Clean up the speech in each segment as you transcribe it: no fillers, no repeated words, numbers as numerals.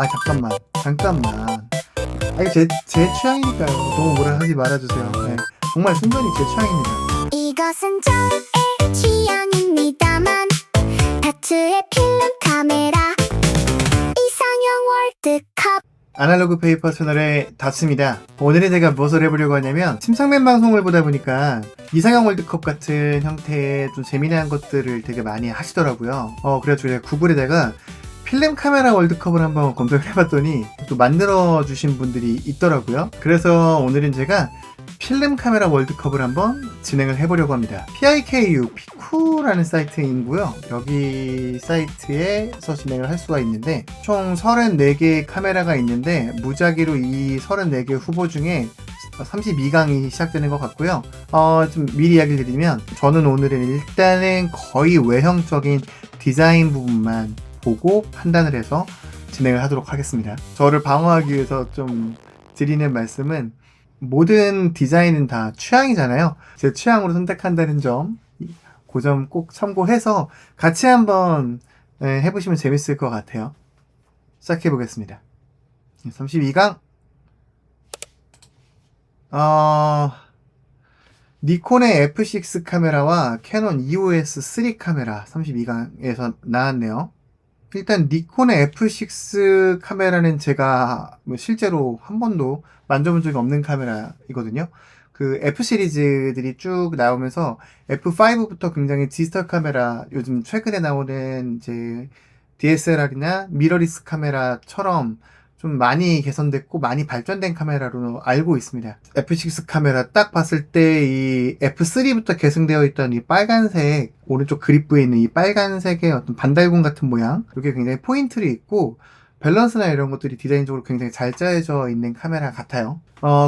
아, 잠깐만. 아, 이거 제 취향이니까요. 너무 뭐라 하지 말아주세요. 네. 정말 순전히 제 취향입니다. 이것은 저의 취향입니다만 다트의 필름 카메라 이상형 월드컵 아날로그 페이퍼 채널의 다츠입니다. 오늘은 제가 무엇을 해보려고 하냐면 침상맨 방송을 보다 보니까 이상형 월드컵 같은 형태의 좀 재미난 것들을 되게 많이 하시더라고요. 그래가지고 제가 구글에다가 필름 카메라 월드컵을 한번 검색을 해봤더니 또 만들어주신 분들이 있더라고요. 그래서 오늘은 제가 필름 카메라 월드컵을 한번 진행을 해보려고 합니다. PIKU, 피쿠라는 사이트이고요. 여기 사이트에서 진행을 할 수가 있는데 총 34개의 카메라가 있는데 무작위로 이 34개 후보 중에 32강이 시작되는 것 같고요. 좀 미리 이야기를 드리면 저는 오늘은 일단은 거의 외형적인 디자인 부분만 보고 판단을 해서 진행을 하도록 하겠습니다. 저를 방어하기 위해서 좀 드리는 말씀은 모든 디자인은 다 취향이잖아요. 제 취향으로 선택한다는 점, 그 점 꼭 참고해서 같이 한번 해보시면 재밌을 것 같아요. 시작해 보겠습니다. 32강. 니콘의 F6 카메라와 캐논 EOS 3 카메라 32강에서 나왔네요. 일단 니콘의 F6 카메라는 제가 실제로 한 번도 만져본 적이 없는 카메라이거든요. 그 F 시리즈들이 쭉 나오면서 F5부터 굉장히 디지털 카메라, 요즘 최근에 나오는 이제 DSLR이나 미러리스 카메라처럼 좀 많이 개선됐고 많이 발전된 카메라로 알고 있습니다. F6 카메라 딱 봤을 때 이 F3부터 계승되어 있던 이 빨간색, 오른쪽 그립부에 있는 이 빨간색의 어떤 반달곰 같은 모양, 이게 굉장히 포인트를 있고 밸런스나 이런 것들이 디자인적으로 굉장히 잘 짜여져 있는 카메라 같아요.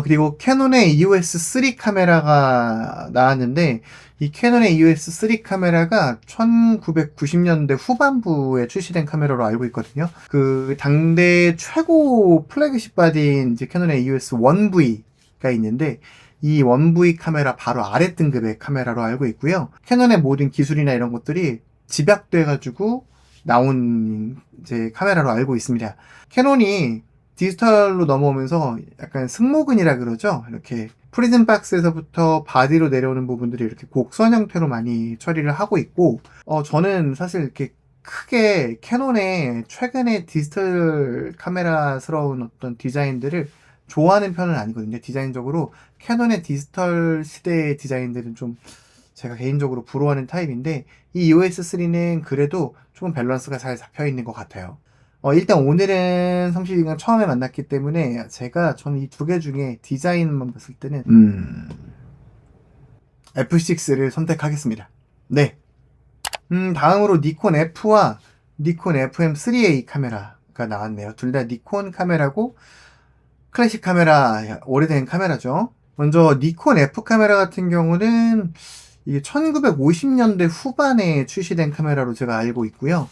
그리고 캐논의 EOS 3 카메라가 나왔는데 이 캐논의 EOS 3 카메라가 1990년대 후반부에 출시된 카메라로 알고 있거든요. 그 당대 최고 플래그십 바디인 이제 캐논의 EOS 1V가 있는데 이 1V 카메라 바로 아래 등급의 카메라로 알고 있고요. 캐논의 모든 기술이나 이런 것들이 집약돼가지고 나온 이제 카메라로 알고 있습니다. 캐논이 디지털로 넘어오면서 약간 승모근이라 그러죠. 이렇게 프리즘 박스에서부터 바디로 내려오는 부분들이 이렇게 곡선 형태로 많이 처리를 하고 있고, 저는 사실 이렇게 크게 캐논의 최근의 디지털 카메라스러운 어떤 디자인들을 좋아하는 편은 아니거든요. 디자인적으로 캐논의 디지털 시대의 디자인들은 좀 제가 개인적으로 부러워하는 타입인데 이 EOS3는 그래도 조금 밸런스가 잘 잡혀 있는 것 같아요. 일단 오늘은 32강 처음에 만났기 때문에 저는 이 두 개 중에 디자인만 봤을 때는 F6를 선택하겠습니다. 네. 다음으로 니콘 F와 니콘 FM3A 카메라가 나왔네요. 둘 다 니콘 카메라고 클래식 카메라, 오래된 카메라죠. 먼저 니콘 F 카메라 같은 경우는 이게 1950년대 후반에 출시된 카메라로 제가 알고 있고요.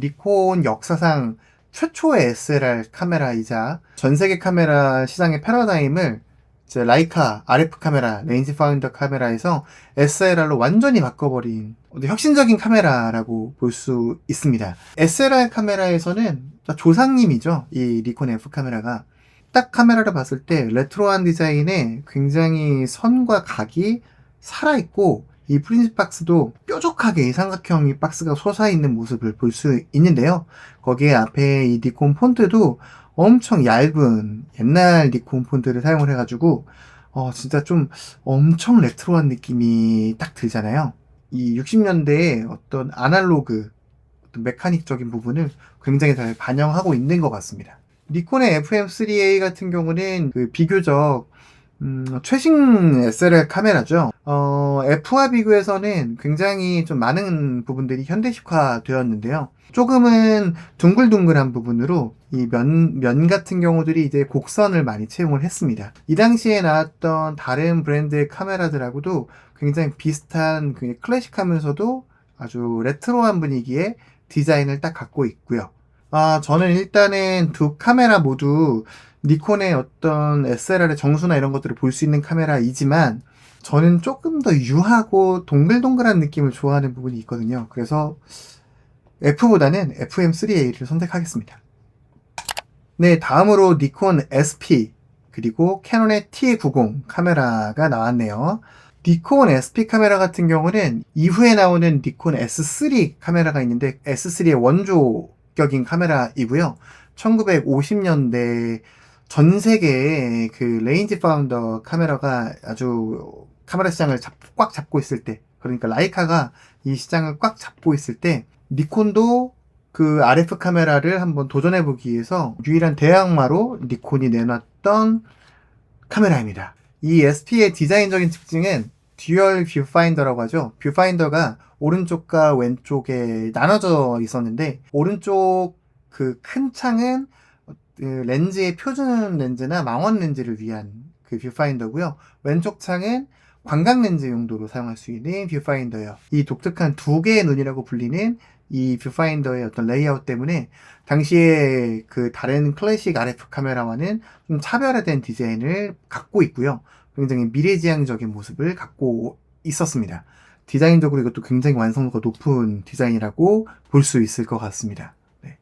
니콘 역사상 최초의 SLR 카메라이자 전 세계 카메라 시장의 패러다임을 이제 라이카 RF 카메라, 레인지 파운더 카메라에서 SLR로 완전히 바꿔버린 혁신적인 카메라라고 볼 수 있습니다. SLR 카메라에서는 조상님이죠. 이 니콘 F 카메라가. 딱 카메라를 봤을 때 레트로한 디자인에 굉장히 선과 각이 살아있고 이 프린트 박스도 뾰족하게 삼각형 박스가 솟아있는 모습을 볼 수 있는데요. 거기에 앞에 이 니콘 폰트도 엄청 얇은 옛날 니콘 폰트를 사용을 해가지고 진짜 좀 엄청 레트로한 느낌이 딱 들잖아요. 이 60년대의 어떤 아날로그 어떤 메카닉적인 부분을 굉장히 잘 반영하고 있는 것 같습니다. 니콘의 FM3A 같은 경우는 비교적 최신 SLR 카메라죠. F와 비교해서는 굉장히 좀 많은 부분들이 현대식화 되었는데요. 조금은 둥글둥글한 부분으로 이 면 같은 경우들이 이제 곡선을 많이 채용을 했습니다. 이 당시에 나왔던 다른 브랜드의 카메라들하고도 굉장히 비슷한 클래식하면서도 아주 레트로한 분위기의 디자인을 딱 갖고 있고요. 저는 일단은 두 카메라 모두 니콘의 어떤 SLR의 정수나 이런 것들을 볼 수 있는 카메라이지만 저는 조금 더 유하고 동글동글한 느낌을 좋아하는 부분이 있거든요. 그래서 F보다는 FM3A를 선택하겠습니다. 네, 다음으로 니콘 SP 그리고 캐논의 T90 카메라가 나왔네요. 니콘 SP 카메라 같은 경우는 이후에 나오는 니콘 S3 카메라가 있는데 S3의 원조격인 카메라이고요. 1950년대 전 세계의 그 레인지 파운더 카메라가 아주 카메라 시장을 꽉 잡고 있을 때, 그러니까 라이카가 이 시장을 꽉 잡고 있을 때 니콘도 그 RF 카메라를 한번 도전해보기 위해서 유일한 대항마로 니콘이 내놨던 카메라입니다. 이 SP의 디자인적인 특징은 듀얼 뷰파인더라고 하죠. 뷰파인더가 오른쪽과 왼쪽에 나눠져 있었는데, 오른쪽 그 큰 창은 그 렌즈의 표준 렌즈나 망원 렌즈를 위한 그 뷰파인더고요. 왼쪽 창은 광각 렌즈 용도로 사용할 수 있는 뷰파인더예요. 이 독특한 두 개의 눈이라고 불리는 이 뷰파인더의 어떤 레이아웃 때문에 당시에 그 다른 클래식 RF 카메라와는 좀 차별화된 디자인을 갖고 있고요. 굉장히 미래지향적인 모습을 갖고 있었습니다. 디자인적으로 이것도 굉장히 완성도가 높은 디자인이라고 볼 수 있을 것 같습니다. 네.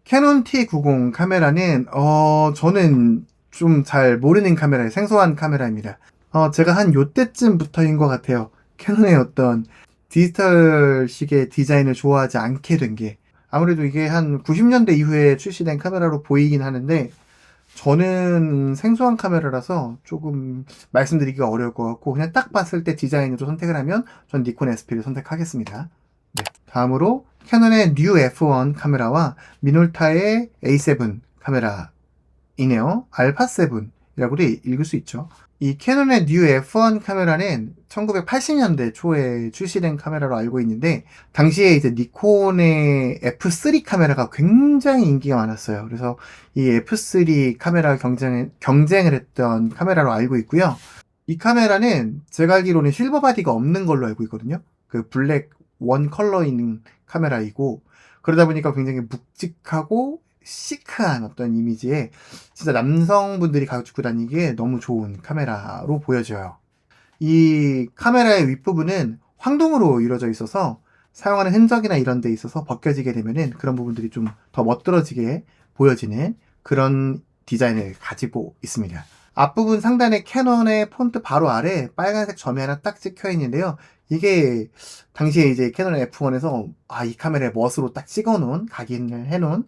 캐논 T90 카메라는 저는 좀 잘 모르는 카메라예요. 생소한 카메라입니다. 제가 한 요때쯤부터인 것 같아요. 캐논의 어떤 디지털식의 디자인을 좋아하지 않게 된 게, 아무래도 이게 한 90년대 이후에 출시된 카메라로 보이긴 하는데 저는 생소한 카메라라서 조금 말씀드리기가 어려울 것 같고, 그냥 딱 봤을 때 디자인으로 선택을 하면 전 니콘 SP를 선택하겠습니다. 네. 다음으로 캐논의 뉴 F1 카메라와 미놀타의 A7 카메라이네요. 알파7이라고 읽을 수 있죠. 이 캐논의 뉴 F1 카메라는 1980년대 초에 출시된 카메라로 알고 있는데, 당시에 이제 니콘의 F3 카메라가 굉장히 인기가 많았어요. 그래서 이 F3 카메라 경쟁을 했던 카메라로 알고 있고요. 이 카메라는 제가 알기로는 실버 바디가 없는 걸로 알고 있거든요. 그 블랙 원 컬러인 카메라이고, 그러다 보니까 굉장히 묵직하고 시크한 어떤 이미지에 진짜 남성분들이 가지고 다니기에 너무 좋은 카메라로 보여져요. 이 카메라의 윗부분은 황동으로 이루어져 있어서 사용하는 흔적이나 이런 데 있어서 벗겨지게 되면은 그런 부분들이 좀 더 멋들어지게 보여지는 그런 디자인을 가지고 있습니다. 앞부분 상단에 캐논의 폰트 바로 아래 빨간색 점이 하나 딱 찍혀 있는데요. 이게 당시에 이제 캐논 F1에서 이 카메라에 멋으로 딱 찍어놓은, 각인을 해놓은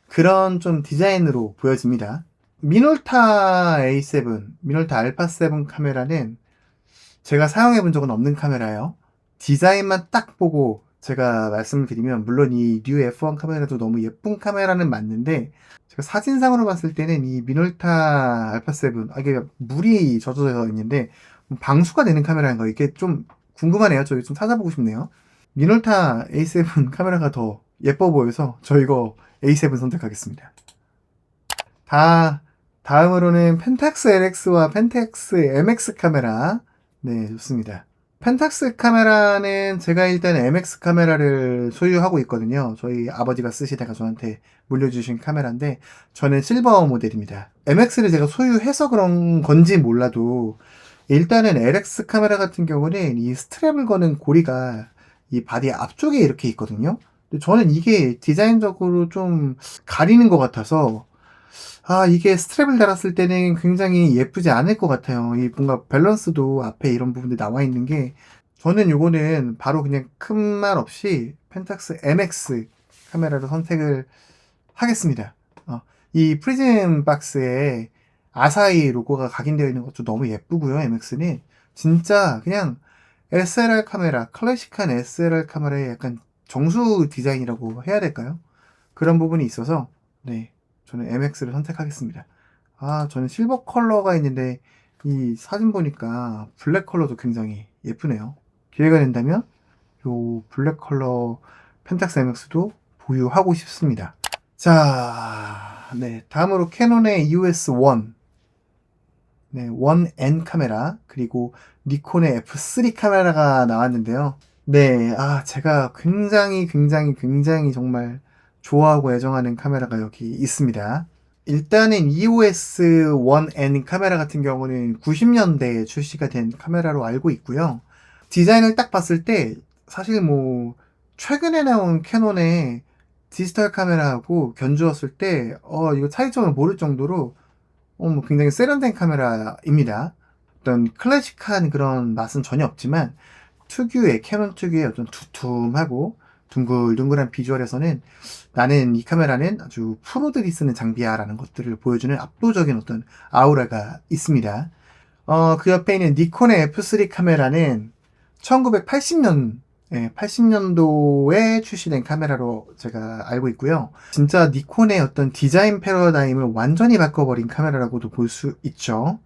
그런 좀 디자인으로 보여집니다. 미놀타 A7, 미놀타 알파7 카메라는 제가 사용해 본 적은 없는 카메라예요. 디자인만 딱 보고 제가 말씀을 드리면, 물론 이 뉴 F1 카메라도 너무 예쁜 카메라는 맞는데, 제가 사진상으로 봤을 때는 이 미놀타 알파7, 이게 물이 젖어져 있는데 방수가 되는 카메라인가, 이게 좀 궁금하네요. 저희 좀 찾아보고 싶네요. 미놀타 A7 카메라가 더 예뻐 보여서 저 이거 A7 선택하겠습니다. 다음으로는 펜탁스 LX와 펜탁스 MX 카메라. 네, 좋습니다. 펜탁스 카메라는 제가 일단 MX 카메라를 소유하고 있거든요. 저희 아버지가 쓰시다가 저한테 물려주신 카메라인데, 저는 실버 모델입니다. MX를 제가 소유해서 그런 건지 몰라도, 일단은 LX 카메라 같은 경우는 이 스트랩을 거는 고리가 이 바디 앞쪽에 이렇게 있거든요. 근데 저는 이게 디자인적으로 좀 가리는 것 같아서, 이게 스트랩을 달았을 때는 굉장히 예쁘지 않을 것 같아요. 이 뭔가 밸런스도 앞에 이런 부분들이 나와 있는 게, 저는 요거는 바로 그냥 큰 말 없이 펜탁스 MX 카메라로 선택을 하겠습니다. 이 프리즘 박스에 아사히 로고가 각인되어 있는 것도 너무 예쁘고요. MX는 진짜 그냥 SLR 카메라, 클래식한 SLR 카메라의 약간 정수 디자인이라고 해야 될까요? 그런 부분이 있어서, 네, 저는 MX를 선택하겠습니다. 저는 실버 컬러가 있는데 이 사진 보니까 블랙 컬러도 굉장히 예쁘네요. 기회가 된다면 요 블랙 컬러 펜탁스 MX도 보유하고 싶습니다. 자, 네, 다음으로 캐논의 EOS1, 네, 1N 카메라, 그리고 니콘의 F3 카메라가 나왔는데요. 네, 제가 굉장히 정말 좋아하고 애정하는 카메라가 여기 있습니다. 일단은 EOS 1N 카메라 같은 경우는 90년대에 출시가 된 카메라로 알고 있고요. 디자인을 딱 봤을 때 사실 뭐 최근에 나온 캐논의 디지털 카메라하고 견주었을 때, 이거 차이점을 모를 정도로, 뭐 굉장히 세련된 카메라입니다. 어떤 클래식한 그런 맛은 전혀 없지만, 캐논 특유의 어떤 두툼하고 둥글둥글한 비주얼에서는 나는 이 카메라는 아주 프로들이 쓰는 장비야 라는 것들을 보여주는 압도적인 어떤 아우라가 있습니다. 그 옆에 있는 니콘의 F3 카메라는 80년도에 출시된 카메라로 제가 알고 있고요. 진짜 니콘의 어떤 디자인 패러다임을 완전히 바꿔버린 카메라라고도 볼 수 있죠.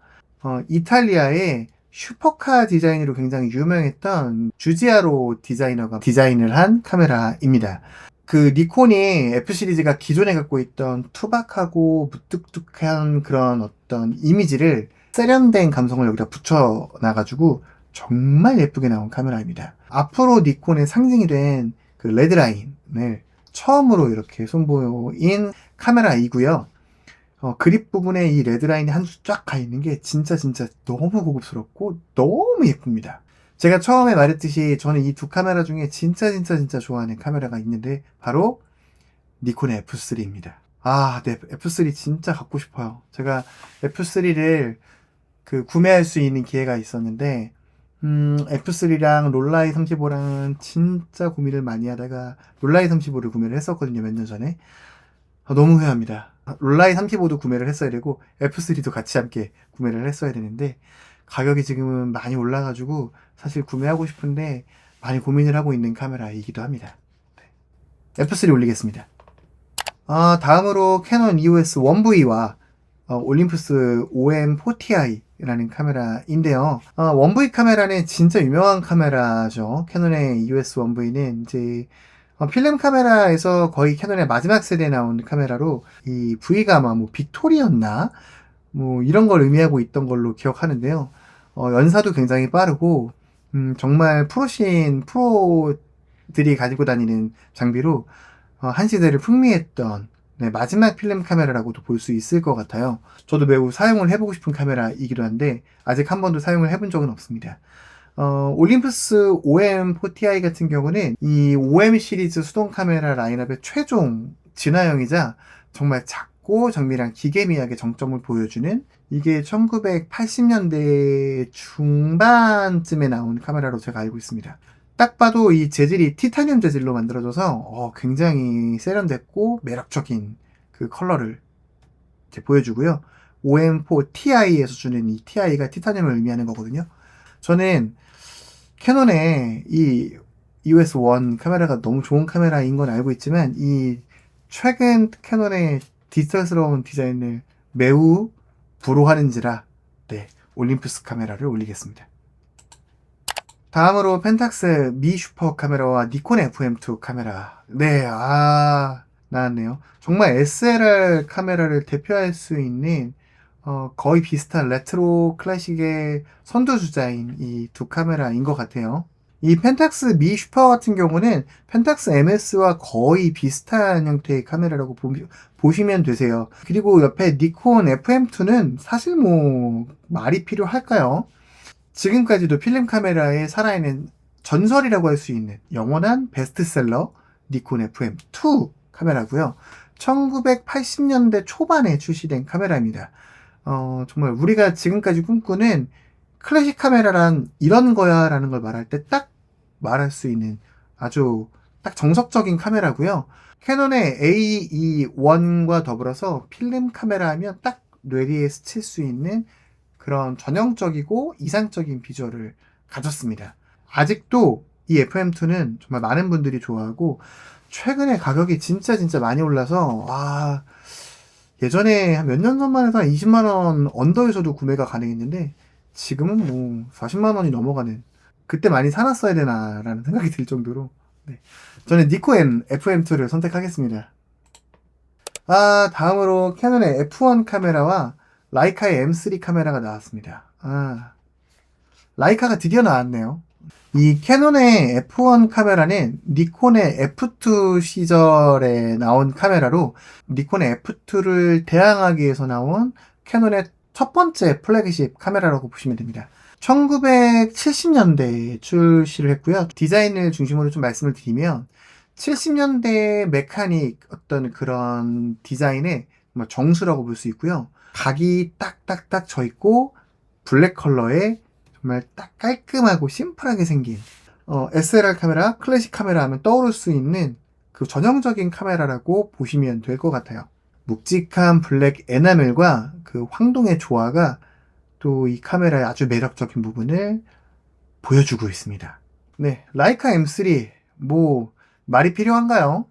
이탈리아의 슈퍼카 디자인으로 굉장히 유명했던 주지아로 디자이너가 디자인을 한 카메라입니다. 그 니콘이 F 시리즈가 기존에 갖고 있던 투박하고 무뚝뚝한 그런 어떤 이미지를 세련된 감성을 여기다 붙여놔가지고 정말 예쁘게 나온 카메라입니다. 앞으로 니콘의 상징이 된 그 레드라인을 처음으로 이렇게 선보인 카메라이고요. 그립 부분에 이 레드라인이 한 줄 쫙 가 있는 게 진짜 너무 고급스럽고 너무 예쁩니다. 제가 처음에 말했듯이 저는 이 두 카메라 중에 진짜 좋아하는 카메라가 있는데 바로 니콘의 F3입니다. 네, F3 진짜 갖고 싶어요. 제가 F3를 구매할 수 있는 기회가 있었는데 F3랑 롤라이 35랑 진짜 고민을 많이 하다가 롤라이 35를 구매를 했었거든요, 몇 년 전에. 너무 후회합니다. 롤라이 35도 구매를 했어야 되고 F3도 같이 함께 구매를 했어야 되는데 가격이 지금은 많이 올라가지고 사실 구매하고 싶은데 많이 고민을 하고 있는 카메라이기도 합니다. 네. F3 올리겠습니다. 다음으로 캐논 EOS 1V와 올림푸스 OM4Ti라는 카메라인데요. 1V 카메라는 진짜 유명한 카메라죠. 캐논의 EOS 1V는 이제 필름 카메라에서 거의 캐논의 마지막 세대에 나온 카메라로 이 V가 아마 뭐 빅토리였나? 뭐 이런 걸 의미하고 있던 걸로 기억하는데요. 연사도 굉장히 빠르고 정말 프로들이 가지고 다니는 장비로 한 시대를 풍미했던 마지막 필름 카메라라고도 볼 수 있을 것 같아요. 저도 매우 사용을 해보고 싶은 카메라이기도 한데 아직 한 번도 사용을 해본 적은 없습니다. 올림푸스 OM4Ti 같은 경우는 이 OM 시리즈 수동 카메라 라인업의 최종 진화형이자 정말 작고 정밀한 기계미학의 정점을 보여주는 이게 1980년대 중반쯤에 나온 카메라로 제가 알고 있습니다. 딱 봐도 이 재질이 티타늄 재질로 만들어져서 굉장히 세련됐고 매력적인 그 컬러를 이렇게 보여주고요. OM4Ti에서 주는 이 Ti가 티타늄을 의미하는 거거든요. 저는 캐논의 이 EOS 1 카메라가 너무 좋은 카메라인 건 알고 있지만 이 최근 캐논의 디지털스러운 디자인을 매우 부러워하는지라 올림푸스 카메라를 올리겠습니다. 다음으로 펜탁스 미 슈퍼 카메라와 니콘 FM2 카메라. 나왔네요. 정말 SLR 카메라를 대표할 수 있는 거의 비슷한 레트로 클래식의 선두주자인 이 두 카메라인 것 같아요. 이 펜탁스 미 슈퍼 같은 경우는 펜탁스 MS와 거의 비슷한 형태의 카메라라고 보시면 되세요. 그리고 옆에 니콘 FM2는 사실 뭐 말이 필요할까요? 지금까지도 필름 카메라에 살아있는 전설이라고 할 수 있는 영원한 베스트셀러 니콘 FM2 카메라고요. 1980년대 초반에 출시된 카메라입니다. 정말 우리가 지금까지 꿈꾸는 클래식 카메라란 이런 거야 라는 걸 말할 때 딱 말할 수 있는 아주 딱 정석적인 카메라고요. 캐논의 AE1과 더불어서 필름 카메라 하면 딱 뇌리에 스칠 수 있는 그런 전형적이고 이상적인 비주얼을 가졌습니다. 아직도 이 FM2는 정말 많은 분들이 좋아하고 최근에 가격이 진짜 많이 올라서 예전에 한 몇 년 전만 해도 한 20만원 언더에서도 구매가 가능했는데 지금은 뭐 40만원이 넘어가는, 그때 많이 사놨어야 되나 라는 생각이 들 정도로 저는 니콘 FM2를 선택하겠습니다. 다음으로 캐논의 F1 카메라와 라이카의 M3 카메라가 나왔습니다. 라이카가 드디어 나왔네요. 이 캐논의 F1 카메라는 니콘의 F2 시절에 나온 카메라로 니콘의 F2를 대항하기 위해서 나온 캐논의 첫 번째 플래그십 카메라라고 보시면 됩니다. 1970년대에 출시를 했고요. 디자인을 중심으로 좀 말씀을 드리면 70년대 메카닉 어떤 그런 디자인의 정말 정수라고 볼 수 있고요. 각이 딱딱딱 져 있고 블랙 컬러에 정말 딱 깔끔하고 심플하게 생긴 SLR 카메라, 클래식 카메라 하면 떠오를 수 있는 그 전형적인 카메라라고 보시면 될 것 같아요. 묵직한 블랙 에나멜과 그 황동의 조화가 또 이 카메라의 아주 매력적인 부분을 보여주고 있습니다. 네, 라이카 M3 뭐 말이 필요한가요?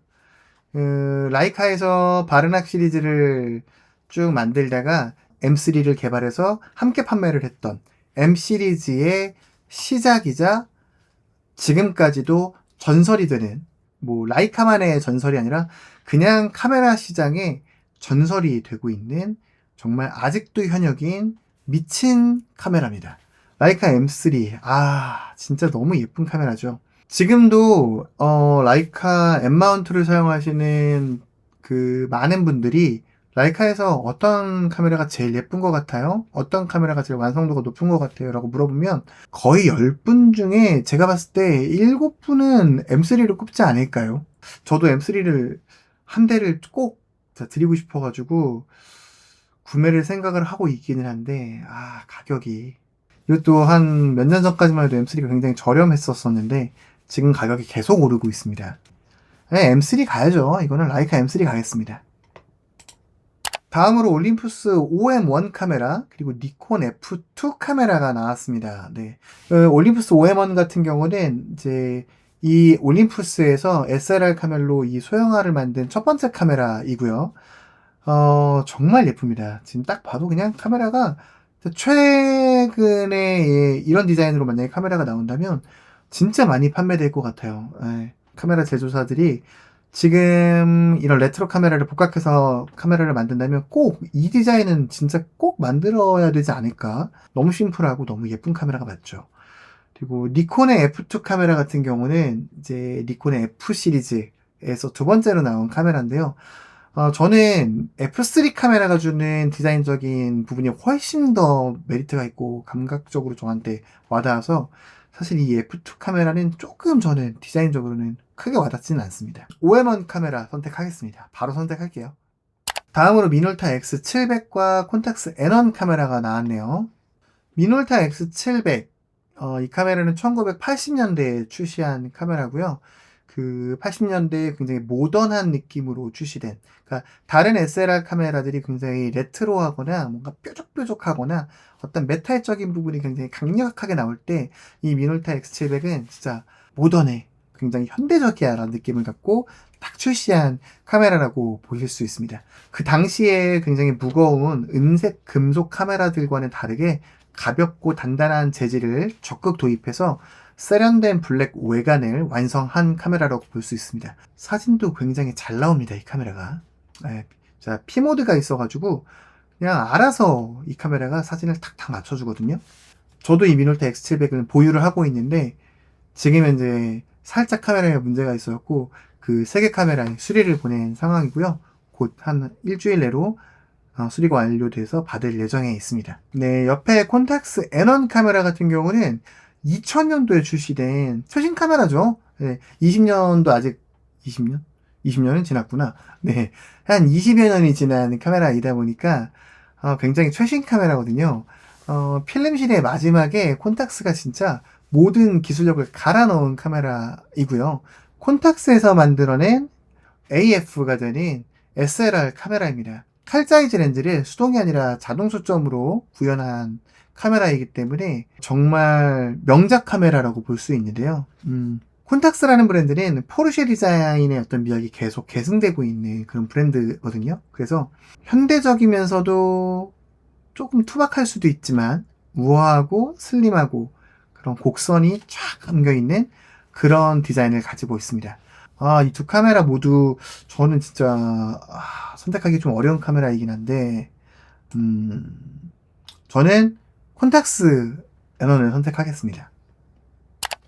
라이카에서 바르낙 시리즈를 쭉 만들다가 M3를 개발해서 함께 판매를 했던 M 시리즈의 시작이자 지금까지도 전설이 되는, 뭐 라이카만의 전설이 아니라 그냥 카메라 시장의 전설이 되고 있는 정말 아직도 현역인 미친 카메라입니다. 라이카 M3. 진짜 너무 예쁜 카메라죠. 지금도 라이카 M 마운트를 사용하시는 그 많은 분들이 라이카에서 어떤 카메라가 제일 예쁜 것 같아요? 어떤 카메라가 제일 완성도가 높은 것 같아요? 라고 물어보면 거의 10분 중에 제가 봤을 때 7분은 M3를 꼽지 않을까요? 저도 M3를 한 대를 꼭 드리고 싶어가지고 구매를 생각을 하고 있기는 한데 가격이, 이것도 한 몇 년 전까지만 해도 M3가 굉장히 저렴했었는데 지금 가격이 계속 오르고 있습니다. 네, M3 가야죠. 이거는 라이카 M3 가겠습니다. 다음으로 올림푸스 OM1 카메라, 그리고 니콘 F2 카메라가 나왔습니다. 네. 올림푸스 OM1 같은 경우는 이제 이 올림푸스에서 SLR 카멜로 이 소형화를 만든 첫 번째 카메라이고요. 정말 예쁩니다. 지금 딱 봐도 그냥 카메라가 최근에 이런 디자인으로 만약에 카메라가 나온다면 진짜 많이 판매될 것 같아요. 카메라 제조사들이 지금 이런 레트로 카메라를 복각해서 카메라를 만든다면 꼭 이 디자인은 진짜 꼭 만들어야 되지 않을까. 너무 심플하고 너무 예쁜 카메라가 맞죠. 그리고 니콘의 F2 카메라 같은 경우는 이제 니콘의 F 시리즈에서 두 번째로 나온 카메라인데요. 저는 F3 카메라가 주는 디자인적인 부분이 훨씬 더 메리트가 있고 감각적으로 저한테 와닿아서 사실 이 F2 카메라는 조금 저는 디자인적으로는 크게 와닿지는 않습니다. OM1 카메라 선택하겠습니다. 바로 선택할게요. 다음으로 미놀타 X700과 콘탁스 N1 카메라가 나왔네요. 미놀타 X700, 이 카메라는 1980년대에 출시한 카메라고요. 그 80년대에 굉장히 모던한 느낌으로 출시된, 그러니까 다른 SLR 카메라들이 굉장히 레트로하거나 뭔가 뾰족뾰족하거나 어떤 메탈적인 부분이 굉장히 강력하게 나올 때 이 미놀타 X700은 진짜 모던해, 굉장히 현대적이야 라는 느낌을 갖고 딱 출시한 카메라라고 보실 수 있습니다. 그 당시에 굉장히 무거운 은색 금속 카메라들과는 다르게 가볍고 단단한 재질을 적극 도입해서 세련된 블랙 외관을 완성한 카메라라고 볼 수 있습니다. 사진도 굉장히 잘 나옵니다, 이 카메라가. 자, P모드가 있어가지고 그냥 알아서 이 카메라가 사진을 탁탁 맞춰주거든요. 저도 이 미놀타 X700을 보유를 하고 있는데 지금 현재 살짝 카메라에 문제가 있었고 그 3개 카메라에 수리를 보낸 상황이고요. 곧 한 일주일 내로 수리가 완료돼서 받을 예정에 있습니다. 네, 옆에 콘탁스 N1 카메라 같은 경우는 2000년도에 출시된 최신 카메라죠. 네, 20년도 아직 20년? 20년은 지났구나. 네, 한 20여 년이 지난 카메라이다 보니까 굉장히 최신 카메라거든요. 필름실의 마지막에 콘탁스가 진짜 모든 기술력을 갈아 넣은 카메라이고요. 콘탁스에서 만들어낸 AF가 되는 SLR 카메라입니다. 칼사이즈 렌즈를 수동이 아니라 자동 초점으로 구현한 카메라이기 때문에 정말 명작 카메라라고 볼 수 있는데요. 콘탁스라는 브랜드는 포르쉐 디자인의 어떤 미학이 계속 계승되고 있는 그런 브랜드거든요. 그래서 현대적이면서도 조금 투박할 수도 있지만 우아하고 슬림하고 그런 곡선이 쫙 감겨있는 그런 디자인을 가지고 있습니다. 이 두 카메라 모두 저는 진짜 선택하기 좀 어려운 카메라이긴 한데 저는 콘탁스 N1을 선택하겠습니다.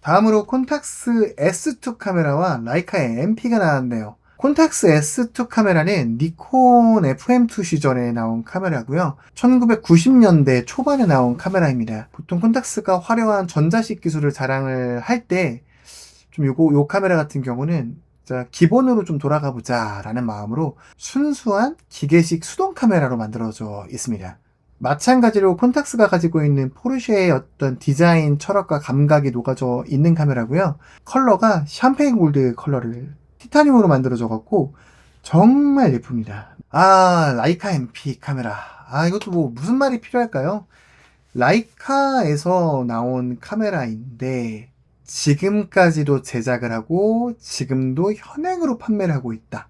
다음으로 콘탁스 S2 카메라와 라이카의 MP가 나왔네요. 콘탁스 S2 카메라는 니콘 FM2 시절에 나온 카메라고요. 1990년대 초반에 나온 카메라입니다. 보통 콘탁스가 화려한 전자식 기술을 자랑을 할 때 좀 요 카메라 같은 경우는 자, 기본으로 좀 돌아가 보자 라는 마음으로 순수한 기계식 수동 카메라로 만들어져 있습니다. 마찬가지로 콘탁스가 가지고 있는 포르쉐의 어떤 디자인 철학과 감각이 녹아져 있는 카메라고요. 컬러가 샴페인 골드 컬러를 티타늄으로 만들어져 갖고 정말 예쁩니다. 아, 라이카 MP 카메라. 아, 이것도 뭐 무슨 말이 필요할까요? 라이카에서 나온 카메라인데 지금까지도 제작을 하고 지금도 현행으로 판매를 하고 있다.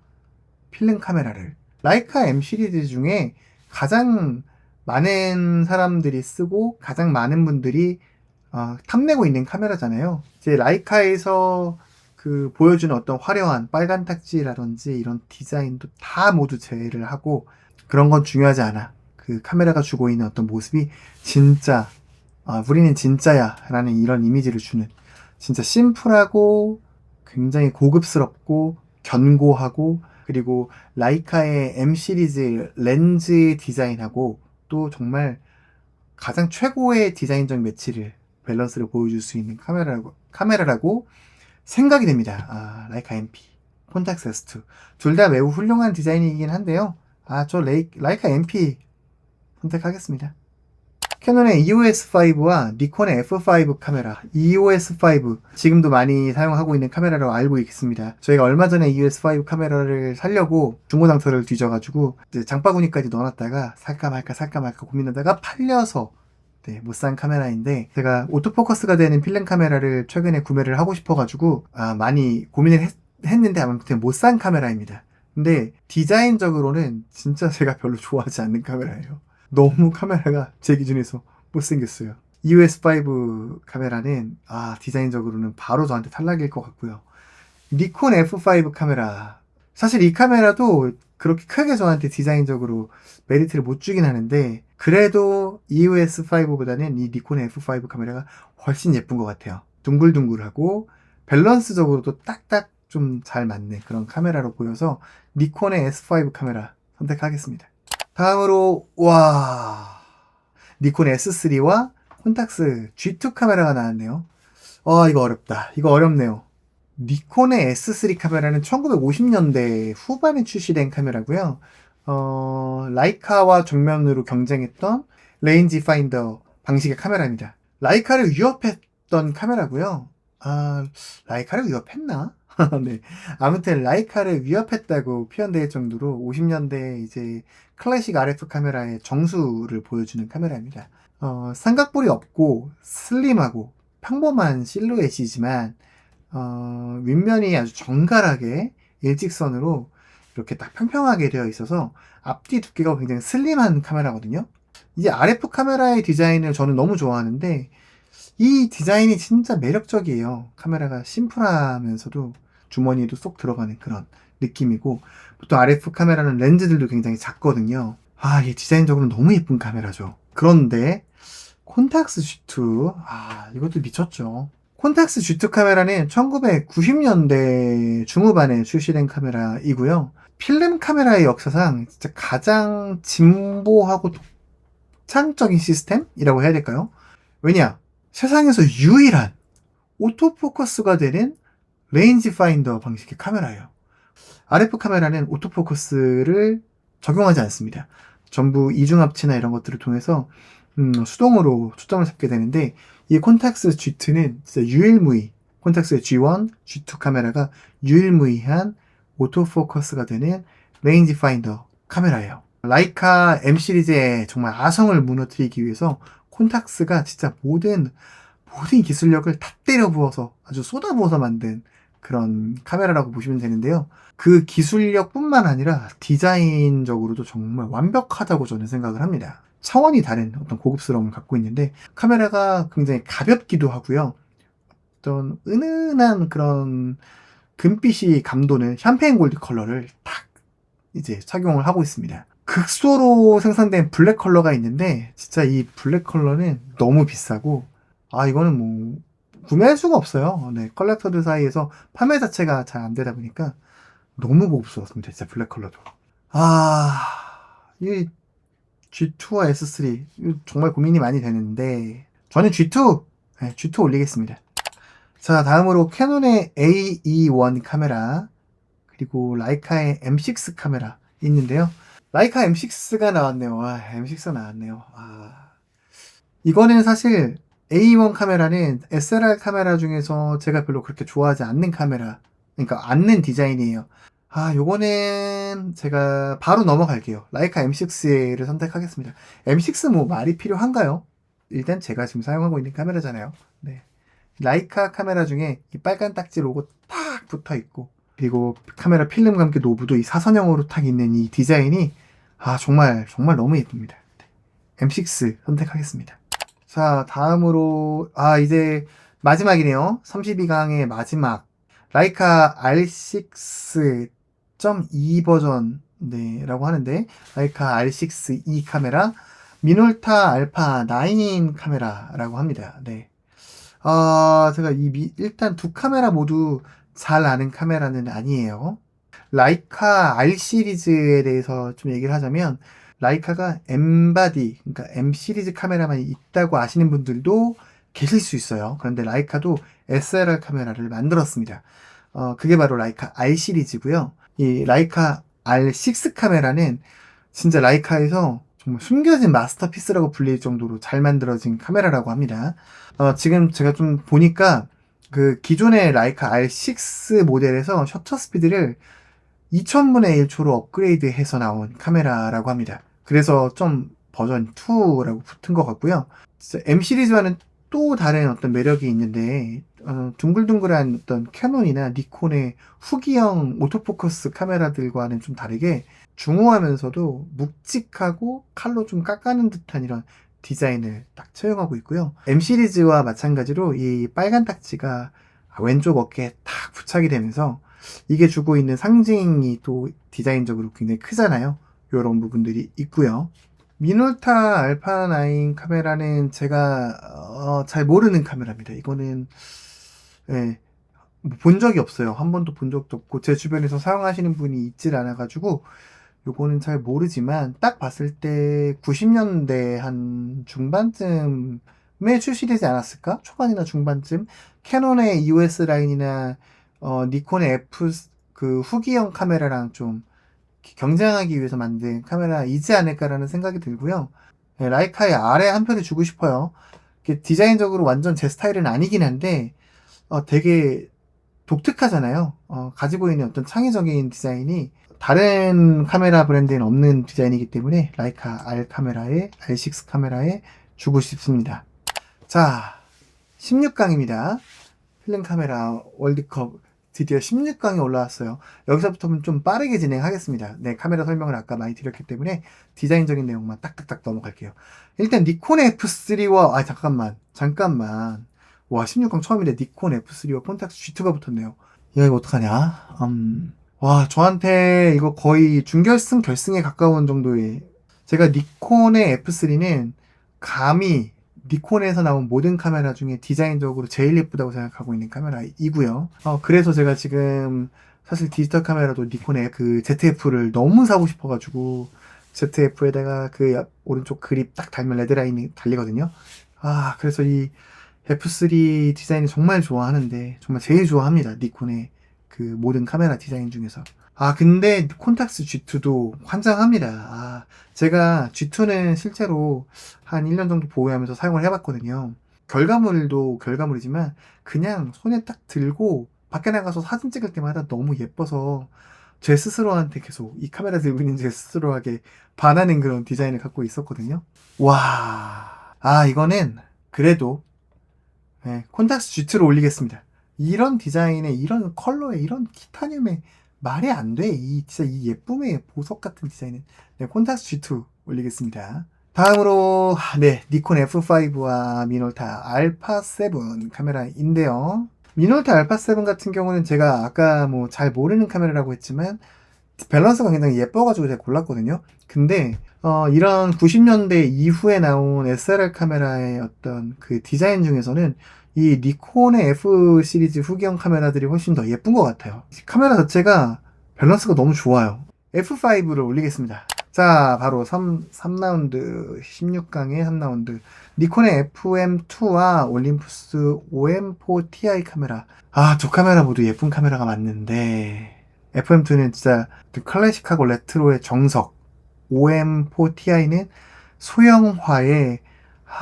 필름 카메라를. 라이카 M 시리즈 중에 가장 많은 사람들이 쓰고 가장 많은 분들이 탐내고 있는 카메라잖아요. 이제 라이카에서 그 보여주는 어떤 화려한 빨간 탁지라든지 이런 디자인도 다 모두 제외를 하고 그런 건 중요하지 않아. 그 카메라가 주고 있는 어떤 모습이 진짜 우리는 진짜야 라는 이런 이미지를 주는 진짜 심플하고 굉장히 고급스럽고 견고하고 그리고 라이카의 M 시리즈 렌즈 디자인하고 또 정말 가장 최고의 디자인적 매치를 밸런스를 보여줄 수 있는 카메라라고 생각이 됩니다. 라이카 MP, 콘탁스 S2 둘 다 매우 훌륭한 디자인이긴 한데요. 저 라이카 MP 선택하겠습니다. 캐논의 EOS5와 니콘의 F5 카메라, EOS5 지금도 많이 사용하고 있는 카메라로 알고 있습니다. 저희가 얼마 전에 EOS5 카메라를 사려고 중고상처를 뒤져가지고 이제 장바구니까지 넣어놨다가 살까 말까 고민하다가 팔려서 못 산 카메라인데 제가 오토포커스가 되는 필름 카메라를 최근에 구매를 하고 싶어가지고 많이 고민을 했는데 아무튼 못 산 카메라입니다. 근데 디자인적으로는 진짜 제가 별로 좋아하지 않는 카메라예요. 너무 카메라가 제 기준에서 못생겼어요. EOS5 카메라는 디자인적으로는 바로 저한테 탈락일 것 같고요. 니콘 F5 카메라 사실 이 카메라도 그렇게 크게 저한테 디자인적으로 메리트를 못 주긴 하는데 그래도 EOS5보다는 이 니콘 F5 카메라가 훨씬 예쁜 것 같아요. 둥글둥글하고 밸런스적으로도 딱딱 좀 잘 맞는 그런 카메라로 보여서 니콘의 S5 카메라 선택하겠습니다. 다음으로 니콘 S3와 콘탁스 G2 카메라가 나왔네요. 이거 어렵다. 이거 어렵네요. 니콘의 S3 카메라는 1950년대 후반에 출시된 카메라고요. 라이카와 정면으로 경쟁했던 레인지 파인더 방식의 카메라입니다. 라이카를 위협했던 카메라고요. 라이카를 위협했나? 네. 아무튼 라이카를 위협했다고 표현될 정도로 50년대 이제 클래식 RF 카메라의 정수를 보여주는 카메라입니다. 삼각뿔이 없고 슬림하고 평범한 실루엣이지만 윗면이 아주 정갈하게 일직선으로 이렇게 딱 평평하게 되어 있어서 앞뒤 두께가 굉장히 슬림한 카메라거든요. 이제 RF 카메라의 디자인을 저는 너무 좋아하는데 이 디자인이 진짜 매력적이에요. 카메라가 심플하면서도 주머니에도 쏙 들어가는 그런 느낌이고 보통 RF 카메라는 렌즈들도 굉장히 작거든요. 이 디자인적으로 너무 예쁜 카메라죠. 그런데 콘탁스 G2 이것도 미쳤죠. 콘탁스 G2 카메라는 1990년대 중후반에 출시된 카메라이고요. 필름 카메라의 역사상 진짜 가장 진보하고 독창적인 시스템이라고 해야 될까요? 왜냐? 세상에서 유일한 오토포커스가 되는 레인지 파인더 방식의 카메라예요. RF 카메라는 오토포커스를 적용하지 않습니다. 전부 이중합치나 이런 것들을 통해서 수동으로 초점을 잡게 되는데 이 콘탁스 G2는 진짜 유일무이 콘탁스의 G1, G2 카메라가 유일무이한 오토포커스가 되는 레인지 파인더 카메라예요. 라이카 M 시리즈의 정말 아성을 무너뜨리기 위해서 콘탁스가 진짜 모든 기술력을 다 때려 부어서 아주 쏟아부어서 만든 그런 카메라라고 보시면 되는데요. 그 기술력뿐만 아니라 디자인적으로도 정말 완벽하다고 저는 생각을 합니다. 차원이 다른 어떤 고급스러움을 갖고 있는데 카메라가 굉장히 가볍기도 하고요. 어떤 은은한 그런 금빛이 감도는 샴페인 골드 컬러를 딱 이제 착용을 하고 있습니다. 극소로 생산된 블랙 컬러가 있는데 진짜 이 블랙 컬러는 너무 비싸고 이거는 뭐 구매할 수가 없어요. 네, 컬렉터들 사이에서 판매 자체가 잘 안 되다 보니까 너무 고급스럽습니다. 진짜 블랙 컬러도. 이 G2와 S3 정말 고민이 많이 되는데 저는 G2 올리겠습니다. 자, 다음으로 캐논의 AE1 카메라 그리고 라이카의 M6 카메라 있는데요. 라이카 M6가 나왔네요. M6가 나왔네요. 이거는 사실 A1 카메라는 SLR 카메라 중에서 제가 별로 그렇게 좋아하지 않는 카메라, 그러니까 않는 디자인이에요. 요거는 제가 바로 넘어갈게요. 라이카 M6를 선택하겠습니다. M6 뭐 말이 필요한가요? 일단 제가 지금 사용하고 있는 카메라잖아요. 네. 라이카 카메라 중에 이 빨간 딱지 로고 탁 붙어 있고, 그리고 카메라 필름과 함께 노브도 이 사선형으로 탁 있는 이 디자인이 정말 너무 예쁩니다. M6 선택하겠습니다. 자, 다음으로 이제 마지막이네요. 32강의 마지막 라이카 R6.2 버전 라고 하는데, 라이카 R6E 카메라 미놀타 알파 9 카메라라고 합니다. 네. 제가 일단 두 카메라 모두 잘 아는 카메라는 아니에요. 라이카 R 시리즈에 대해서 좀 얘기를 하자면, 라이카가 M바디, 그러니까 M 시리즈 카메라만 있다고 아시는 분들도 계실 수 있어요. 그런데 라이카도 SLR 카메라를 만들었습니다. 그게 바로 라이카 R 시리즈고요. 이 라이카 R6 카메라는 진짜 라이카에서 정말 숨겨진 마스터피스라고 불릴 정도로 잘 만들어진 카메라라고 합니다. 지금 제가 좀 보니까 그 기존의 라이카 R6 모델에서 셔터 스피드를 2000분의 1초로 업그레이드해서 나온 카메라라고 합니다. 그래서 좀 버전 2라고 붙은 것 같고요. M 시리즈와는 또 다른 어떤 매력이 있는데, 둥글둥글한 어떤 캐논이나 니콘의 후기형 오토포커스 카메라들과는 좀 다르게 중후하면서도 묵직하고 칼로 좀 깎아는 듯한 이런 디자인을 딱 채용하고 있고요. M 시리즈와 마찬가지로 이 빨간 딱지가 왼쪽 어깨에 딱 부착이 되면서 이게 주고 있는 상징이 또 디자인적으로 굉장히 크잖아요. 이런 부분들이 있고요. 미놀타 알파 9 카메라는 제가 잘 모르는 카메라입니다. 이거는 본 적이 없어요. 한 번도 본 적도 없고 제 주변에서 사용하시는 분이 있질 않아가지고 요거는 잘 모르지만, 딱 봤을 때 90년대 한 중반쯤에 출시되지 않았을까? 초반이나 중반쯤 캐논의 EOS 라인이나 니콘의 F 그 후기형 카메라랑 좀 경쟁하기 위해서 만든 카메라이지 않을까라는 생각이 들고요. 라이카의 R에 한 표를 주고 싶어요. 디자인적으로 완전 제 스타일은 아니긴 한데 되게 독특하잖아요. 가지고 있는 어떤 창의적인 디자인이 다른 카메라 브랜드에는 없는 디자인이기 때문에 라이카 R 카메라에 R6 카메라에 주고 싶습니다. 자, 16강입니다. 필름 카메라 월드컵 드디어 16강에 올라왔어요. 여기서부터는 좀 빠르게 진행하겠습니다. 네, 카메라 설명을 아까 많이 드렸기 때문에 디자인적인 내용만 딱딱딱 넘어갈게요. 일단 니콘의 F3와 잠깐만. 와, 16강 처음인데 니콘 F3와 콘탁스 G2가 붙었네요. 이거 어떡하냐? 와, 저한테 이거 거의 준결승, 결승에 가까운 정도의, 제가 니콘의 F3는 감히 니콘에서 나온 모든 카메라 중에 디자인적으로 제일 예쁘다고 생각하고 있는 카메라이고요. 그래서 제가 지금 사실 디지털 카메라도 니콘의 그 ZF를 너무 사고 싶어가지고 ZF에다가 그 오른쪽 그립 딱 달면 레드라인이 달리거든요. 그래서 이 F3 디자인을 정말 좋아하는데, 정말 제일 좋아합니다. 니콘의 그 모든 카메라 디자인 중에서. 근데 콘탁스 G2도 환장합니다. 제가 G2는 실제로 한 1년 정도 보유하면서 사용을 해봤거든요. 결과물도 결과물이지만 그냥 손에 딱 들고 밖에 나가서 사진 찍을 때마다 너무 예뻐서 제 스스로한테 계속 이 카메라 들고 있는 제 스스로에게 반하는 그런 디자인을 갖고 있었거든요. 와, 이거는 그래도 콘탁스 G2로 올리겠습니다. 이런 디자인에, 이런 컬러에, 이런 티타늄에 말이 안 돼. 진짜 이 예쁨의 보석 같은 디자인은. 콘탁스 G2 올리겠습니다. 다음으로 니콘 F5와 미놀타 알파 7 카메라인데요. 미놀타 알파 7 같은 경우는 제가 아까 뭐 잘 모르는 카메라라고 했지만 밸런스가 굉장히 예뻐가지고 제가 골랐거든요. 근데 이런 90년대 이후에 나온 SLR 카메라의 어떤 그 디자인 중에서는 이 니콘의 F 시리즈 후기형 카메라들이 훨씬 더 예쁜 것 같아요. 카메라 자체가 밸런스가 너무 좋아요. F5를 올리겠습니다. 자, 바로 3라운드, 16강의 3라운드. 니콘의 FM2와 올림푸스 OM4 Ti 카메라. 두 카메라 모두 예쁜 카메라가 맞는데, FM2는 진짜 그 클래식하고 레트로의 정석, OM4Ti는 소형화의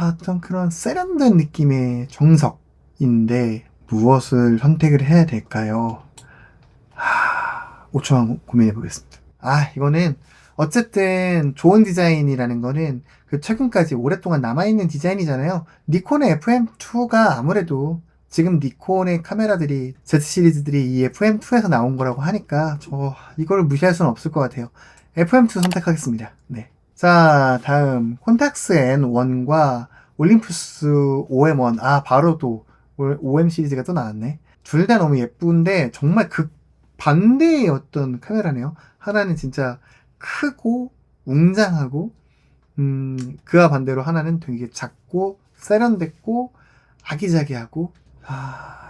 어떤 그런 세련된 느낌의 정석인데 무엇을 선택을 해야 될까요? 5초만 고민해 보겠습니다. 이거는 어쨌든 좋은 디자인이라는 거는 그 최근까지 오랫동안 남아있는 디자인이잖아요. 니콘의 FM2가 아무래도 지금 니콘의 카메라들이 Z 시리즈들이 이 FM2에서 나온 거라고 하니까 저 이걸 무시할 수는 없을 것 같아요. FM2 선택하겠습니다. 네. 자, 다음 콘탁스 N1과 올림푸스 OM1. 바로 또 OM 시리즈가 또 나왔네. 둘 다 너무 예쁜데 정말 극 반대의 어떤 카메라네요. 하나는 진짜 크고 웅장하고 그와 반대로 하나는 되게 작고 세련됐고 아기자기하고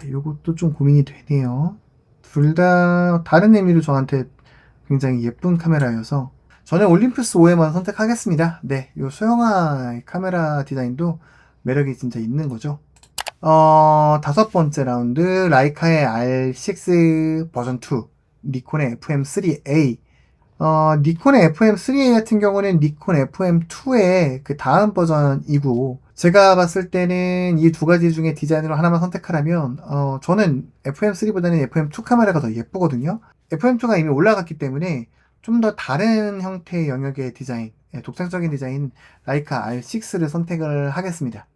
요것도 좀 고민이 되네요. 둘 다 다른 의미로 저한테 굉장히 예쁜 카메라여서 저는 올림푸스 OM만 선택하겠습니다. 네, 요 소형화 카메라 디자인도 매력이 진짜 있는 거죠. 다섯 번째 라운드, 라이카의 R6 버전 2, 니콘의 FM3A. 니콘의 FM3A 같은 경우는 니콘 FM2의 그 다음 버전이고, 제가 봤을 때는 이 두 가지 중에 디자인으로 하나만 선택하라면, 저는 FM3보다는 FM2 카메라가 더 예쁘거든요. FM2가 이미 올라갔기 때문에 좀 더 다른 형태의 영역의 디자인, 독창적인 디자인, 라이카 R6를 선택을 하겠습니다.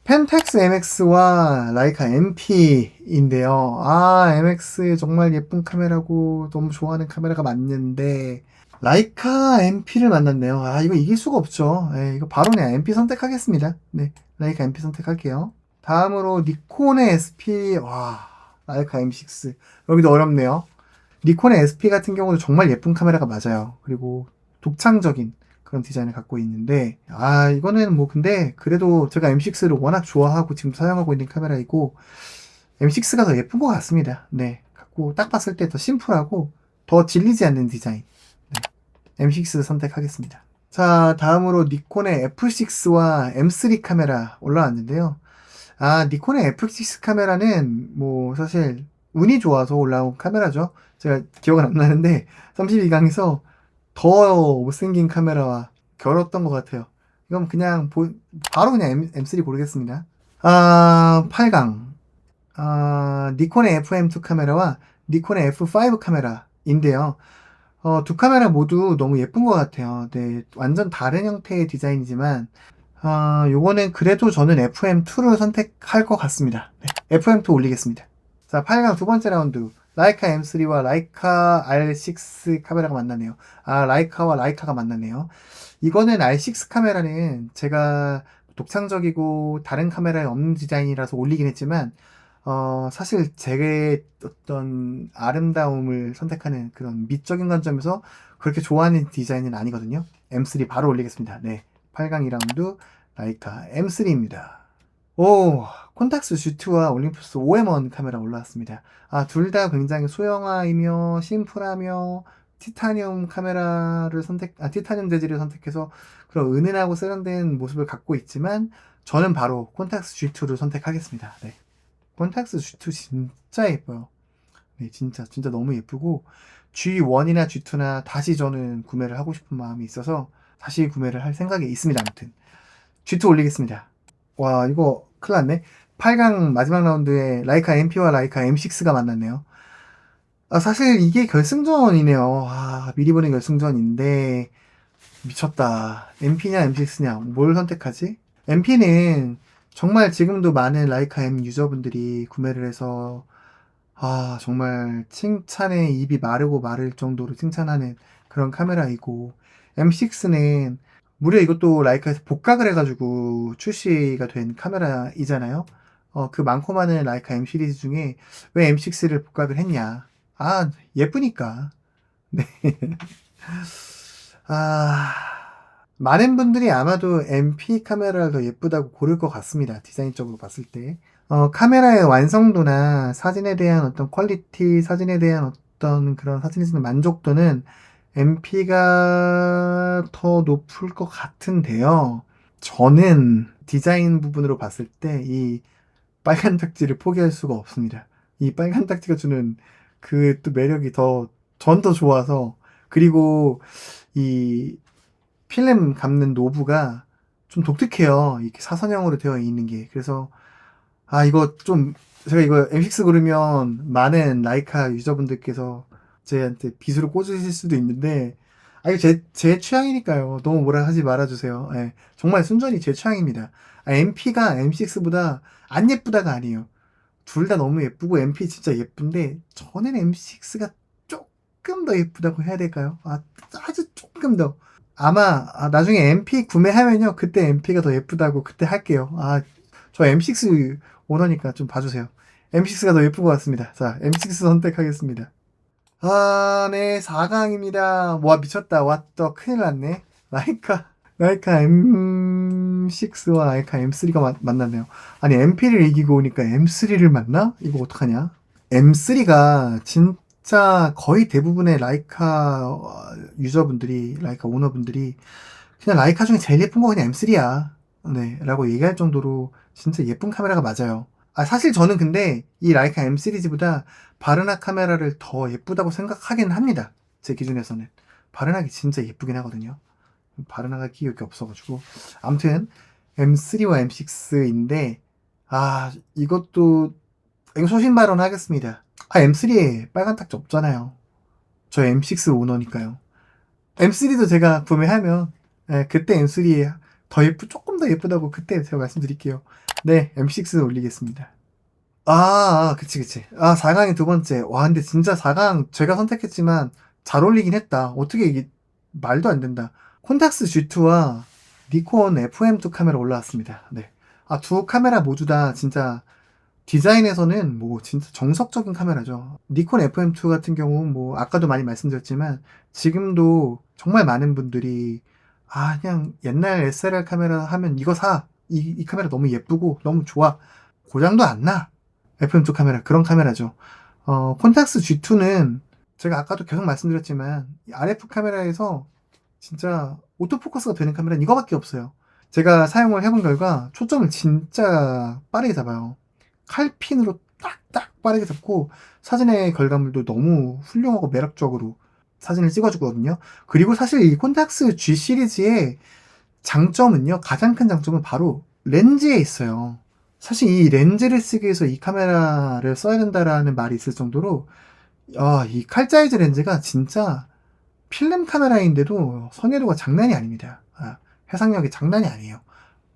펜텍스 MX와 라이카 MP인데요. MX 정말 예쁜 카메라고 너무 좋아하는 카메라가 맞는데 라이카 MP를 만났네요. 이거 이길 수가 없죠. 이거 바로 그냥 MP 선택하겠습니다. 네, 라이카 MP 선택할게요. 다음으로 니콘의 SP, 라이카 M6. 여기도 어렵네요. 니콘의 SP 같은 경우도 정말 예쁜 카메라가 맞아요. 그리고 독창적인 그런 디자인을 갖고 있는데 이거는 뭐 근데 그래도 제가 M6를 워낙 좋아하고 지금 사용하고 있는 카메라이고 M6가 더 예쁜 것 같습니다. 네, 갖고 딱 봤을 때 더 심플하고 더 질리지 않는 디자인. 네, M6 선택하겠습니다. 자, 다음으로 니콘의 F6와 M3 카메라 올라왔는데요. 니콘의 F6 카메라는 뭐 사실 운이 좋아서 올라온 카메라죠. 제가 기억은 안 나는데 32강에서 더 못생긴 카메라와 겨뤘던 것 같아요. 이건 그냥 바로 그냥 M3 고르겠습니다. 8강. 니콘의 FM2 카메라와 니콘의 F5 카메라인데요. 두 카메라 모두 너무 예쁜 것 같아요. 네, 완전 다른 형태의 디자인이지만 요거는 그래도 저는 FM2를 선택할 것 같습니다. 네, FM2 올리겠습니다. 자, 8강 두 번째 라운드. 라이카 M3와 라이카 R6 카메라가 만나네요. 라이카와 라이카가 만나네요. 이거는 R6 카메라는 제가 독창적이고 다른 카메라에 없는 디자인이라서 올리긴 했지만 사실 제 어떤 아름다움을 선택하는 그런 미적인 관점에서 그렇게 좋아하는 디자인은 아니거든요. M3 바로 올리겠습니다. 네, 8강 2라운드 라이카 M3입니다. 콘탁스 G2와 올림푸스 OM1 카메라 올라왔습니다. 둘 다 굉장히 소형화이며 심플하며 티타늄 티타늄 재질을 선택해서 그런 은은하고 세련된 모습을 갖고 있지만 저는 바로 콘탁스 G2를 선택하겠습니다. 네. 콘탁스 G2 진짜 예뻐요. 네, 진짜 너무 예쁘고 G1이나 G2나 다시 저는 구매를 하고 싶은 마음이 있어서 다시 구매를 할 생각이 있습니다. 아무튼 G2 올리겠습니다. 이거 큰일 났네. 8강 마지막 라운드에 라이카 MP와 라이카 M6가 만났네요. 사실 이게 결승전이네요. 미리 보는 결승전인데 미쳤다. MP냐 M6냐 뭘 선택하지? MP는 정말 지금도 많은 라이카 M 유저분들이 구매를 해서 정말 칭찬에 입이 마르고 마를 정도로 칭찬하는 그런 카메라이고 M6는 무려 이것도 라이카에서 복각을 해가지고 출시가 된 카메라이잖아요. 그 많고 많은 라이카 M 시리즈 중에 왜 M6를 복각을 했냐? 예쁘니까. 네. 많은 분들이 아마도 MP 카메라가 더 예쁘다고 고를 것 같습니다. 디자인적으로 봤을 때. 카메라의 완성도나 사진에 대한 어떤 퀄리티, 사진에 대한 어떤 그런 사진에 대한 만족도는 MP가 더 높을 것 같은데요. 저는 디자인 부분으로 봤을 때 이 빨간 딱지를 포기할 수가 없습니다. 이 빨간 딱지가 주는 그 또 매력이 더 전 더 좋아서. 그리고 이 필름 감는 노브가 좀 독특해요. 이렇게 사선형으로 되어 있는 게. 그래서 이거 좀 제가 이거 M6 고르면 많은 라이카 유저분들께서 저한테 빗으로 꽂으실 수도 있는데 이거 제 취향이니까요. 너무 뭐라 하지 말아주세요. 예, 정말 순전히 제 취향입니다. MP가 M6보다 안 예쁘다가 아니에요. 둘 다 너무 예쁘고 MP 진짜 예쁜데 저는 M6가 조금 더 예쁘다고 해야 될까요? 아주 조금 더. 아마 나중에 MP 구매하면요 그때 MP가 더 예쁘다고 그때 할게요. 저 M6 오너니까 좀 봐주세요. M6가 더 예쁜 것 같습니다. 자, M6 선택하겠습니다. 네, 4강입니다. 와, 미쳤다. 왔다. 큰일 났네. 라이카 M6와 라이카 M3가 만났네요. 아니, MP 를 이기고 오니까 M3를 만나? 이거 어떡하냐? M3가 진짜 거의 대부분의 라이카 유저분들이, 라이카 오너분들이 그냥 라이카 중에 제일 예쁜 거 그냥 M3야. 네, 라고 얘기할 정도로 진짜 예쁜 카메라가 맞아요. 사실 저는 근데 이 라이카 M 시리즈보다 바르나 카메라를 더 예쁘다고 생각하긴 합니다. 제 기준에서는. 바르나가 진짜 예쁘긴 하거든요. 바르나가 기억이 없어가지고. 아무튼 M3와 M6인데 이것도 소신 발언 하겠습니다. M3에 빨간 탁자 없잖아요. 저 M6 오너니까요. M3도 제가 구매하면 그때 M3에 조금 더 예쁘다고 그때 제가 말씀드릴게요. 네, M6 올리겠습니다. 그치. 4강이 두 번째. 와, 근데 진짜 4강 제가 선택했지만 잘 어울리긴 했다. 어떻게 이게 말도 안 된다. 콘탁스 G2와 니콘 FM2 카메라 올라왔습니다. 네. 두 카메라 모두 다 진짜 디자인에서는 뭐 진짜 정석적인 카메라죠. 니콘 FM2 같은 경우 뭐 아까도 많이 말씀드렸지만 지금도 정말 많은 분들이 그냥 옛날 SLR 카메라 하면 이거 사. 이 카메라 너무 예쁘고 너무 좋아. 고장도 안 나. FM2 카메라 그런 카메라죠. 콘탁스 G2는 제가 아까도 계속 말씀드렸지만 RF 카메라에서 진짜 오토포커스가 되는 카메라는 이거밖에 없어요. 제가 사용을 해본 결과 초점을 진짜 빠르게 잡아요. 칼핀으로 딱딱 빠르게 잡고 사진의 결과물도 너무 훌륭하고 매력적으로 사진을 찍어주거든요. 그리고 사실 이 콘탁스 G 시리즈의 장점은요, 가장 큰 장점은 바로 렌즈에 있어요. 사실 이 렌즈를 쓰기 위해서 이 카메라를 써야 된다라는 말이 있을 정도로 이 칼자이즈 렌즈가 진짜 필름 카메라인데도 선회도가 장난이 아닙니다. 해상력이 장난이 아니에요.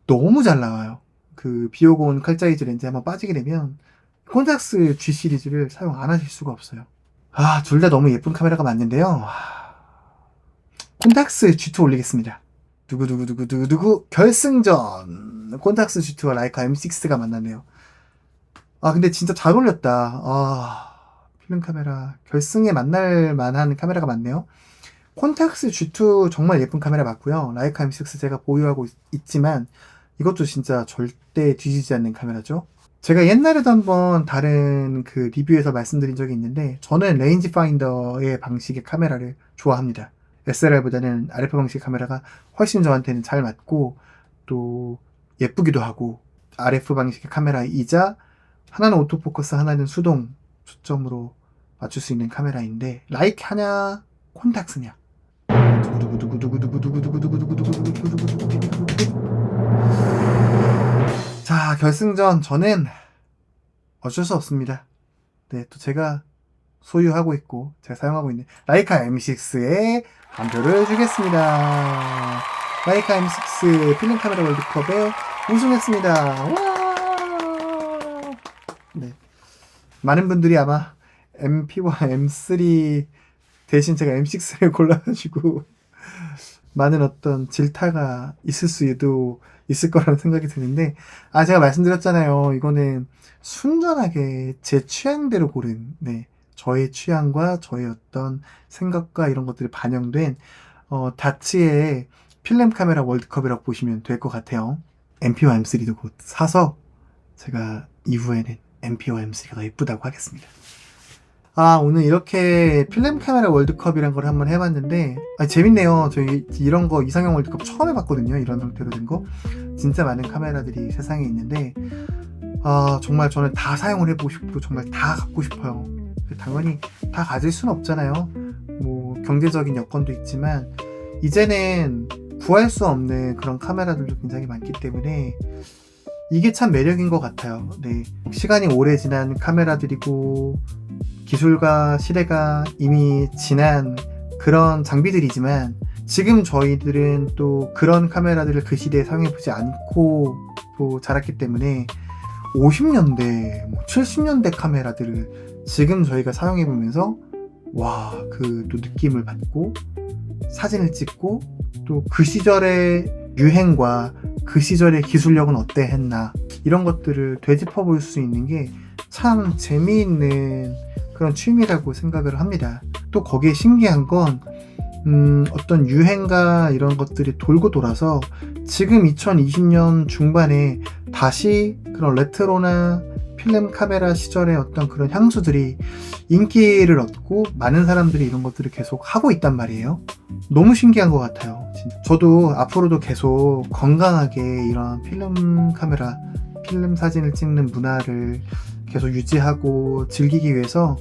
너무 잘 나와요. 그 비오고 온 칼자이즈 렌즈 한번 빠지게 되면 콘탁스 G 시리즈를 사용 안 하실 수가 없어요. 둘 다 너무 예쁜 카메라가 맞는데요. 콘탁스 G2 올리겠습니다. 두구 결승전 콘탁스 G2와 라이카 M6가 만났네요. 근데 진짜 잘 어울렸다. 필름 카메라 결승에 만날 만한 카메라가 많네요. 콘탁스 G2 정말 예쁜 카메라 맞고요. 라이카 M6 제가 보유하고 있지만 이것도 진짜 절대 뒤지지 않는 카메라죠. 제가 옛날에도 한번 다른 그 리뷰에서 말씀드린 적이 있는데 저는 레인지 파인더의 방식의 카메라를 좋아합니다. SLR보다는 RF 방식 카메라가 훨씬 저한테는 잘 맞고 또 예쁘기도 하고 RF 방식의 카메라이자 하나는 오토포커스 하나는 수동 초점으로 맞출 수 있는 카메라인데 라이카냐 콘탁스냐 자 결승전 저는 어쩔 수 없습니다. 네, 또 제가 소유하고 있고 제가 사용하고 있는 라이카 M6에 한 표를 주겠습니다. 라이카 M6 필름 카메라 월드컵에 우승했습니다. 와! 네. 많은 분들이 아마 MP와 M3 대신 제가 M6를 골라가지고 많은 어떤 질타가 있을 수도 있을 거라는 생각이 드는데 제가 말씀드렸잖아요. 이거는 순전하게 제 취향대로 고른 저의 취향과 저의 어떤 생각과 이런 것들이 반영된 다츠의 필름 카메라 월드컵이라고 보시면 될 것 같아요. MP와 M3도 곧 사서 제가 이후에는 MP와 M3가 더 예쁘다고 하겠습니다. 오늘 이렇게 필름 카메라 월드컵이란 걸 한번 해봤는데 재밌네요. 저희 이런 거 이상형 월드컵 처음 해봤거든요. 이런 형태로 된 거. 진짜 많은 카메라들이 세상에 있는데 정말 저는 다 사용을 해보고 싶고 정말 다 갖고 싶어요. 당연히 다 가질 수는 없잖아요. 경제적인 여건도 있지만 이제는 구할 수 없는 그런 카메라들도 굉장히 많기 때문에 이게 참 매력인 것 같아요. 네. 시간이 오래 지난 카메라들이고 기술과 시대가 이미 지난 그런 장비들이지만 지금 저희들은 또 그런 카메라들을 그 시대에 사용해보지 않고 또 자랐기 때문에 50년대, 70년대 카메라들을 지금 저희가 사용해보면서 와, 그 또 느낌을 받고 사진을 찍고 또 그 시절의 유행과 그 시절의 기술력은 어때했나 이런 것들을 되짚어 볼 수 있는 게 참 재미있는 그런 취미라고 생각을 합니다. 또 거기에 신기한 건 어떤 유행과 이런 것들이 돌고 돌아서 지금 2020년 중반에 다시 그런 레트로나 필름 카메라 시절의 어떤 그런 향수들이 인기를 얻고 많은 사람들이 이런 것들을 계속 하고 있단 말이에요. 너무 신기한 것 같아요. 저도 앞으로도 계속 건강하게 이런 필름 카메라, 필름 사진을 찍는 문화를 계속 유지하고 즐기기 위해서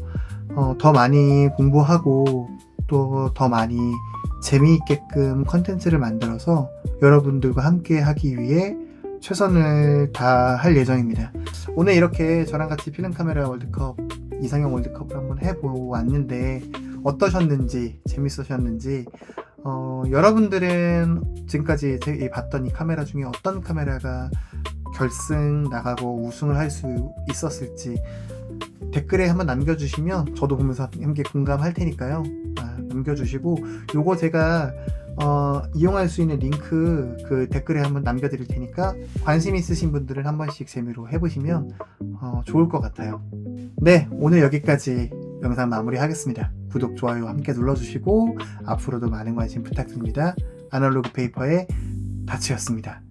더 많이 공부하고 또 더 많이 재미있게끔 컨텐츠를 만들어서 여러분들과 함께 하기 위해 최선을 다할 예정입니다. 오늘 이렇게 저랑 같이 필름 카메라 월드컵, 이상형 월드컵을 한번 해보았는데 어떠셨는지, 재밌으셨는지, 여러분들은 지금까지 봤던 이 카메라 중에 어떤 카메라가 결승 나가고 우승을 할 수 있었을지 댓글에 한번 남겨주시면 저도 보면서 함께 공감할 테니까요. 남겨주시고 요거 제가 이용할 수 있는 링크 그 댓글에 한번 남겨드릴 테니까 관심 있으신 분들은 한 번씩 재미로 해보시면 좋을 것 같아요. 네, 오늘 여기까지 영상 마무리하겠습니다. 구독, 좋아요 함께 눌러주시고 앞으로도 많은 관심 부탁드립니다. 아날로그 페이퍼의 다츠였습니다.